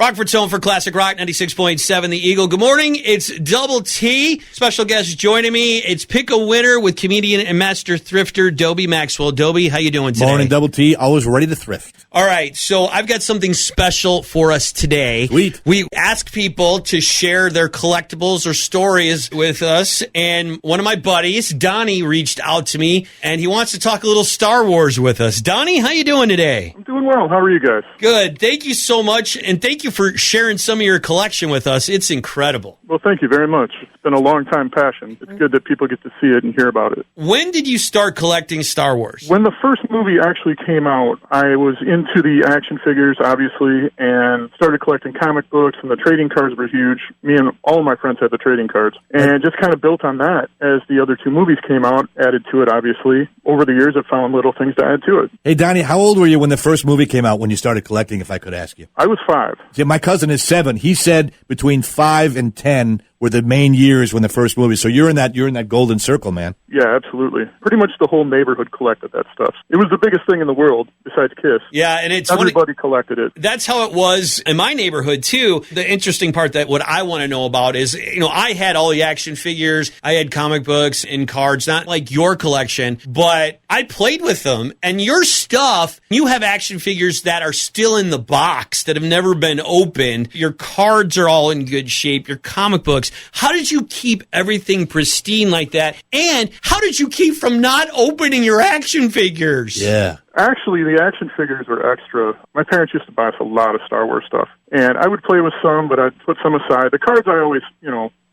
Rockford's home for Classic Rock 96.7 The Eagle. Good morning. It's Double T. Special guest joining me. It's Pick a Winner with comedian and master thrifter Dobie Maxwell. Dobie, how you doing today? Morning, Double T. Always ready to thrift. All right, so I've got something special for us today. Sweet. We ask people to share their collectibles or stories with us, and one of my buddies, Donnie, reached out to me, and he wants to talk a little Star Wars with us. Donnie, how you doing today? I'm doing well. How are you guys? Good. Thank you so much, and thank you for sharing some of your collection with us. It's incredible. Well, thank you very much. It's been a long-time passion. It's good that people get to see it and hear about it. When did you start collecting Star Wars? When the first movie actually came out, I was into the action figures, obviously, and started collecting comic books, and the trading cards were huge. Me and all of my friends had the trading cards, and just kind of built on that as the other two movies came out, added to it, obviously. Over the years, I found little things to add to it. Hey, Donnie, how old were you when the first movie came out, when you started collecting, if I could ask you? I was 5. See, my cousin is 7. He said between 5 and 10 were the main years when the first movie. So you're in that golden circle, man. Yeah, absolutely. Pretty much the whole neighborhood collected that stuff. It was the biggest thing in the world besides Kiss. Yeah, and it's everybody collected it. That's how it was in my neighborhood too. The interesting part that what I want to know about is, I had all the action figures, I had comic books and cards, not like your collection, but I played with them. And your stuff, you have action figures that are still in the box that have never been opened. Your cards are all in good shape. Your comic books. How did you keep everything pristine like that? And how did you keep from not opening your action figures? Yeah. Actually, the action figures were extra. My parents used to buy us a lot of Star Wars stuff. And I would play with some, but I'd put some aside. The cards I always,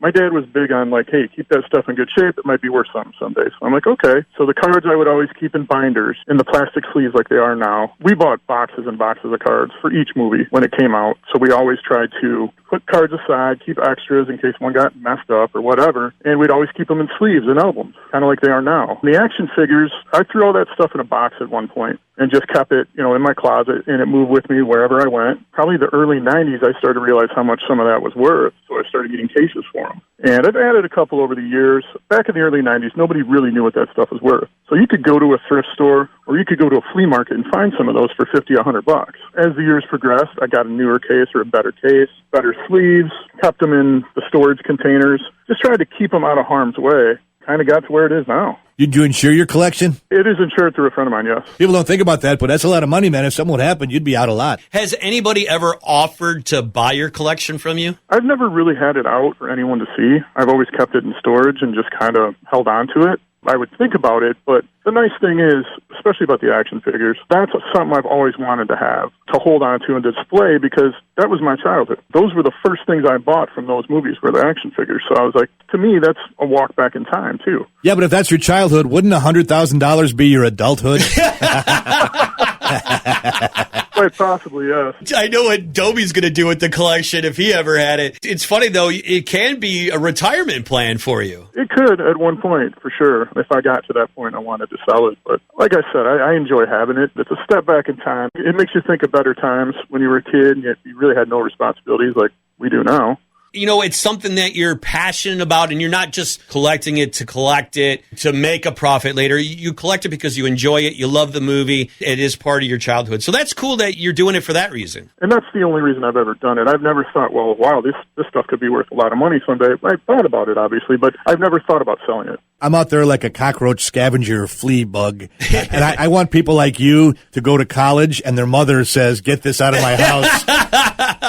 my dad was big on like, hey, keep that stuff in good shape. It might be worth something someday. So I'm like, okay. So the cards I would always keep in binders, in the plastic sleeves like they are now. We bought boxes and boxes of cards for each movie when it came out. So we always tried to put cards aside, keep extras in case one got messed up or whatever. And we'd always keep them in sleeves and albums, kind of like they are now. The action figures, I threw all that stuff in a box at one point and just kept it, in my closet, and it moved with me wherever I went. Probably the early 90s, I started to realize how much some of that was worth, so I started getting cases for them. And I've added a couple over the years. Back in the early 90s, nobody really knew what that stuff was worth. So you could go to a thrift store, or you could go to a flea market and find some of those for $50, $100. As the years progressed, I got a newer case or a better case, better sleeves, kept them in the storage containers, just tried to keep them out of harm's way. Kind of got to where it is now. Did you insure your collection? It is insured through a friend of mine, yes. People don't think about that, but that's a lot of money, man. If something would happen, you'd be out a lot. Has anybody ever offered to buy your collection from you? I've never really had it out for anyone to see. I've always kept it in storage and just kind of held on to it. I would think about it, but the nice thing is, especially about the action figures, that's something I've always wanted to have, to hold on to and display, because that was my childhood. Those were the first things I bought from those movies were the action figures. So I was like, to me, that's a walk back in time, too. Yeah, but if that's your childhood, wouldn't $100,000 be your adulthood? Quite possibly, yes. I know what Dobie's going to do with the collection if he ever had it. It's funny, though, it can be a retirement plan for you. It could at one point, for sure. If I got to that point, I wanted to sell it. But like I said, I enjoy having it. It's a step back in time. It makes you think of better times when you were a kid and you really had no responsibilities like we do now. It's something that you're passionate about, and you're not just collecting it to make a profit later. You collect it because you enjoy it. You love the movie. It is part of your childhood. So that's cool that you're doing it for that reason. And that's the only reason I've ever done it. I've never thought, well, wow, this stuff could be worth a lot of money someday. I thought about it, obviously, but I've never thought about selling it. I'm out there like a cockroach scavenger or flea bug. And I want people like you to go to college and their mother says, get this out of my house.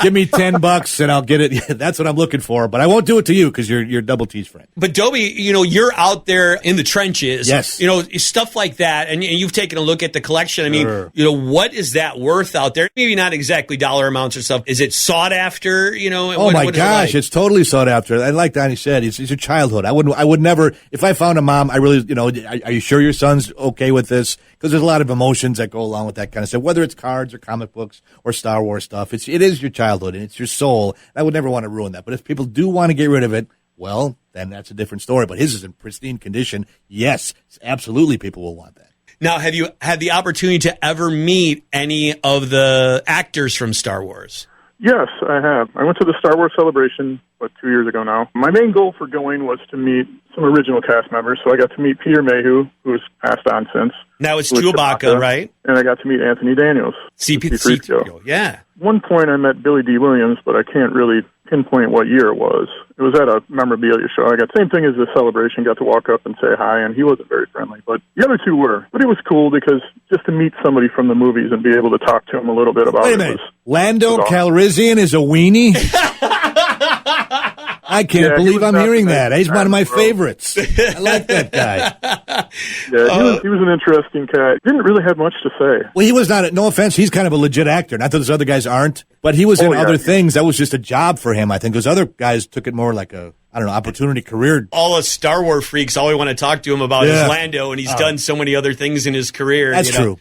Give me $10 and I'll get it. That's what I'm looking for. But I won't do it to you because you're Double T's friend. But Dobie, you're out there in the trenches. Yes. Stuff like that. And you've taken a look at the collection. I mean, Sure. What is that worth out there? Maybe not exactly dollar amounts or stuff. Is it sought after? Oh my gosh, it's totally sought after. And like Donnie said, it's your childhood. I would never, if I found a mom, I really, are you sure your son's okay with this? Because there's a lot of emotions that go along with that kind of stuff, whether it's cards or comic books or Star Wars stuff. It is your childhood and it's your soul. I would never want to ruin that. But if people do want to get rid of it, well, then that's a different story. But his is in pristine condition. Yes, absolutely people will want that. Now, have you had the opportunity to ever meet any of the actors from Star Wars? Yes, I have. I went to the Star Wars Celebration, 2 years ago now. My main goal for going was to meet some original cast members, so I got to meet Peter Mayhew, who's passed on since. Now it's Chewbacca, right? And I got to meet Anthony Daniels. C-3PO, yeah. One point I met Billy D. Williams, but I can't really pinpoint what year it was. It was at a memorabilia show. I got the same thing as the Celebration, got to walk up and say hi, and he wasn't very friendly, but the other two were. But it was cool because just to meet somebody from the movies and be able to talk to him a little bit about Wait a minute. Lando Calrissian is a weenie? I can't believe I'm hearing that. He's one of my favorites. I like that guy. Yeah, he was an interesting cat. Didn't really have much to say. Well, he was not, no offense, he's kind of a legit actor. Not that those other guys aren't, but he was in other things. That was just a job for him, I think. Those other guys took it more like a, I don't know, opportunity career. All us Star Wars freaks, all we want to talk to him about is Lando, and he's done so many other things in his career. That's true.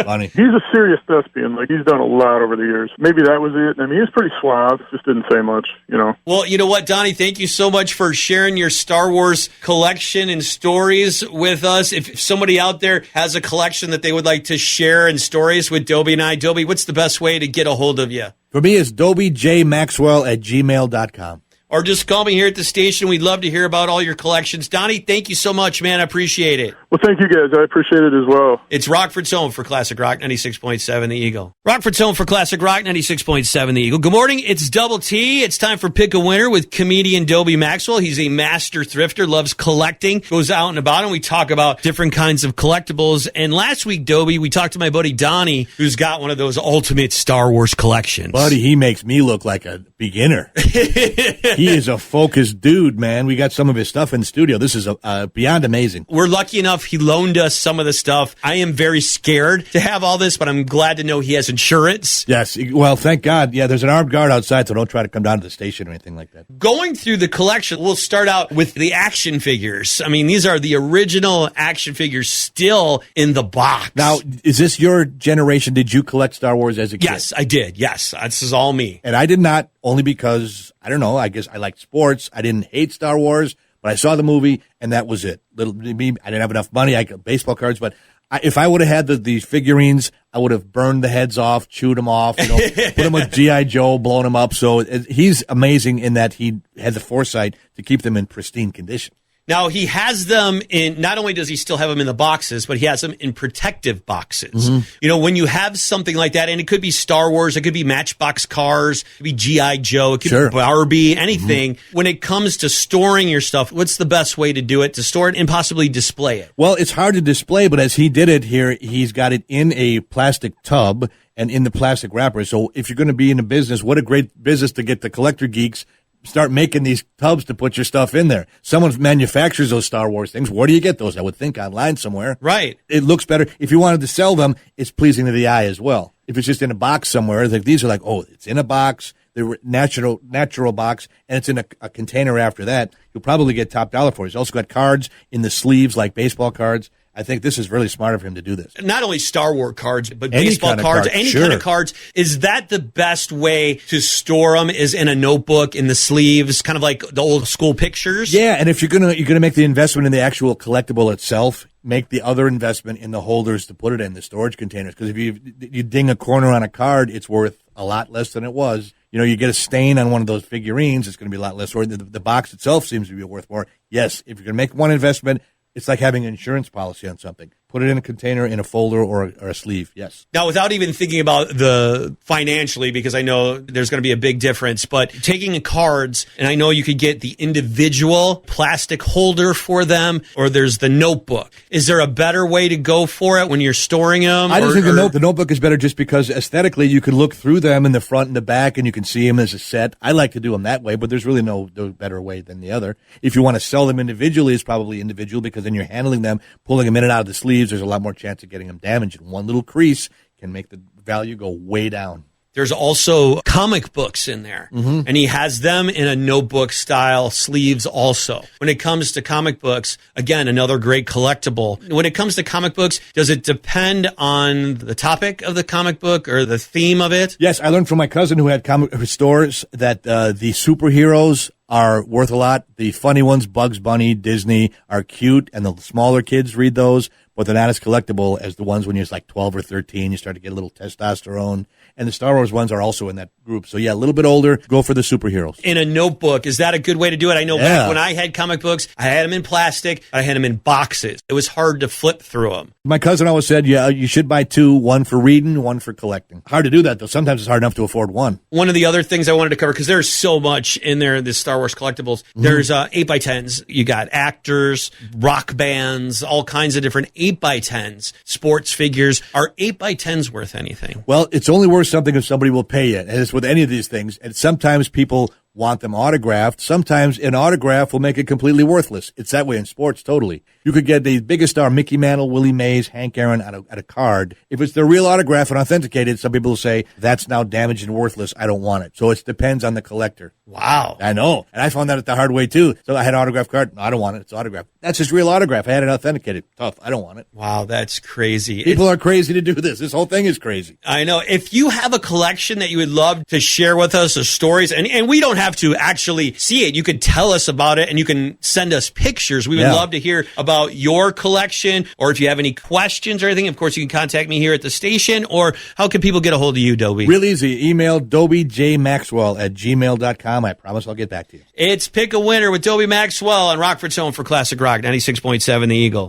Funny. He's a serious thespian. Like, he's done a lot over the years. Maybe that was it. I mean, he was pretty suave, just didn't say much, you know. Well, you know what, Donnie, thank you so much for sharing your Star Wars collection and stories with us. If somebody out there has a collection that they would like to share and stories with Dobie and I, Dobie, what's the best way to get a hold of you? For me, it's DobieJMaxwell@gmail.com. Or just call me here at the station. We'd love to hear about all your collections. Donnie, thank you so much, man. I appreciate it. Well, thank you, guys. I appreciate it as well. It's Rockford's home for Classic Rock 96.7 The Eagle. Rockford's home for Classic Rock 96.7 The Eagle. Good morning. It's Double T. It's time for Pick a Winner with comedian Dobie Maxwell. He's a master thrifter, loves collecting, goes out and about, and we talk about different kinds of collectibles. And last week, Dobie, we talked to my buddy Donnie, who's got one of those ultimate Star Wars collections. Buddy, he makes me look like a beginner. He is a focused dude, man. We got some of his stuff in the studio. This is beyond amazing. We're lucky enough he loaned us some of the stuff. I am very scared to have all this, but I'm glad to know he has insurance. Yes. Well, thank God. Yeah, there's an armed guard outside, so don't try to come down to the station or anything like that. Going through the collection, we'll start out with the action figures. I mean, these are the original action figures still in the box. Now, is this your generation? Did you collect Star Wars as a kid? Yes, I did. Yes. This is all me. And I did not, only because, I don't know, I guess I liked sports. I didn't hate Star Wars, but I saw the movie, and that was it. I didn't have enough money. I got baseball cards, but if I would have had these figurines, I would have burned the heads off, chewed them off, put them with G.I. Joe, blown them up. So he's amazing in that he had the foresight to keep them in pristine condition. Now, he has them in, not only does he still have them in the boxes, but he has them in protective boxes. Mm-hmm. You know, when you have something like that, and it could be Star Wars, it could be Matchbox cars, it could be G.I. Joe, it could be Barbie, anything. Mm-hmm. When it comes to storing your stuff, what's the best way to do it, to store it and possibly display it? Well, it's hard to display, but as he did it here, he's got it in a plastic tub and in the plastic wrapper. So if you're going to be in a business, what a great business to get the collector geeks start making these tubs to put your stuff in there. Someone manufactures those Star Wars things. Where do you get those? I would think online somewhere. Right. It looks better. If you wanted to sell them, it's pleasing to the eye as well. If it's just in a box somewhere, like these are like, oh, it's in a box. They're natural box, and it's in a container after that. You'll probably get top dollar for it. He's also got cards in the sleeves like baseball cards. I think this is really smart of him to do this. Not only Star Wars cards, but baseball cards, any kind of cards. Is that the best way to store them? Is in a notebook, in the sleeves, kind of like the old school pictures? Yeah, and if you're gonna make the investment in the actual collectible itself, make the other investment in the holders to put it in, the storage containers. Because if you ding a corner on a card, it's worth a lot less than it was. You know, you get a stain on one of those figurines, it's going to be a lot less. Or the box itself seems to be worth more. Yes, if you're going to make one investment, it's like having an insurance policy on something. Put it in a container, in a folder, or a sleeve, yes. Now, without even thinking about the financially, because I know there's going to be a big difference, but taking cards, and I know you could get the individual plastic holder for them, or there's the notebook. Is there a better way to go for it when you're storing them? I just think the notebook is better just because aesthetically you can look through them in the front and the back, and you can see them as a set. I like to do them that way, but there's really no better way than the other. If you want to sell them individually, it's probably individual, because then you're handling them, pulling them in and out of the sleeves. There's a lot more chance of getting them damaged. And one little crease can make the value go way down. There's also comic books in there, and he has them in a notebook style sleeves also. When it comes to comic books, again, another great collectible. When it comes to comic books, does it depend on the topic of the comic book or the theme of it? Yes, I learned from my cousin who had comic stores that the superheroes are worth a lot. The funny ones, Bugs Bunny, Disney, are cute, and the smaller kids read those, but they're not as collectible as the ones when you're like 12 or 13. You start to get a little testosterone, and the Star Wars ones are also in that group. So yeah, a little bit older, go for the superheroes. In a notebook, is that a good way to do it? I know back when I had comic books, I had them in plastic, I had them in boxes. It was hard to flip through them. My cousin always said, yeah, you should buy two, one for reading, one for collecting. Hard to do that, though. Sometimes it's hard enough to afford one. One of the other things I wanted to cover, because there's so much in there, the Star Wars collectibles, there's 8x10s. You got actors, rock bands, all kinds of different 8x10s, sports figures. Are 8x10s worth anything? Well, it's only worth something if somebody will pay it. And it's with any of these things. And sometimes people want them autographed. Sometimes an autograph will make it completely worthless. It's that way in sports, totally. You could get the biggest star, Mickey Mantle, Willie Mays, Hank Aaron, at a card. If it's the real autograph and authenticated, some people will say, that's now damaged and worthless. I don't want it. So it depends on the collector. Wow. I know. And I found that at the hard way, too. So I had an autograph card. No, I don't want it. It's autographed. That's his real autograph. I had it authenticated. Tough. I don't want it. Wow, that's crazy. People are crazy to do this. This whole thing is crazy. I know. If you have a collection that you would love to share with us, the stories, and we don't have to actually see it. You could tell us about it, and you can send us pictures. We would love to hear about your collection, or if you have any questions or anything, of course, you can contact me here at the station, or how can people get a hold of you, Dobie? Real easy. Email dobiejmaxwell@gmail.com. I promise I'll get back to you. It's Pick a Winner with Dobie Maxwell on Rockford's Home for Classic Rock 96.7 The Eagle.